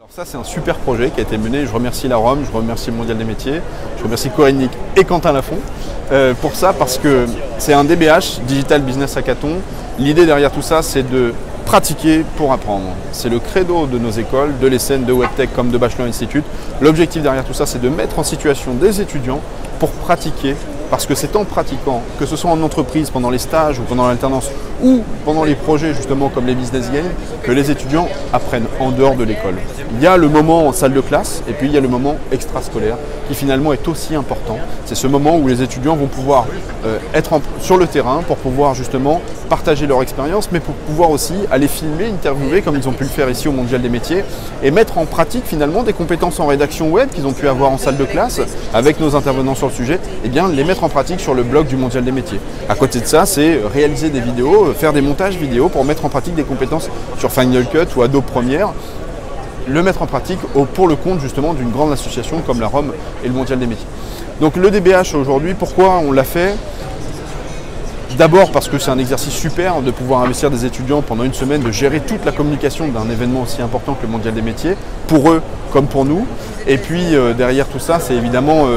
Alors ça, c'est un super projet qui a été mené. Je remercie la ROM, je remercie le Mondial des métiers, je remercie Corinne Nick et Quentin Lafont pour ça, parce que c'est un DBH, Digital Business Hackathon. L'idée derrière tout ça, c'est de pratiquer pour apprendre. C'est le credo de nos écoles, de l'ESSEN, de WebTech comme de Bachelor Institute. L'objectif derrière tout ça, c'est de mettre en situation des étudiants pour pratiquer. Parce que c'est en pratiquant, que ce soit en entreprise, pendant les stages ou pendant l'alternance, ou pendant les projets justement comme les business games, que les étudiants apprennent en dehors de l'école. Il y a le moment en salle de classe et puis il y a le moment extrascolaire qui finalement est aussi important. C'est ce moment où les étudiants vont pouvoir être sur le terrain pour pouvoir justement partager leur expérience, mais pour pouvoir aussi aller filmer, interviewer comme ils ont pu le faire ici au Mondial des métiers et mettre en pratique finalement des compétences en rédaction web qu'ils ont pu avoir en salle de classe avec nos intervenants sur le sujet, et bien les mettre en pratique sur le blog du Mondial des métiers. À côté de ça, c'est réaliser des vidéos, faire des montages vidéo pour mettre en pratique des compétences sur Final Cut ou Adobe Premiere, le mettre en pratique pour le compte justement d'une grande association comme la ROM et le Mondial des métiers. Donc le DBH aujourd'hui, pourquoi on l'a fait ? D'abord parce que c'est un exercice super de pouvoir investir des étudiants pendant une semaine, de gérer toute la communication d'un événement aussi important que le Mondial des métiers, pour eux comme pour nous. Et puis derrière tout ça, c'est évidemment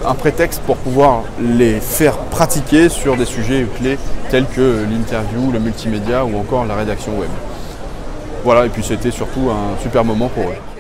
un prétexte pour pouvoir les faire pratiquer sur des sujets clés tels que l'interview, le multimédia ou encore la rédaction web. Voilà, et puis c'était surtout un super moment pour eux.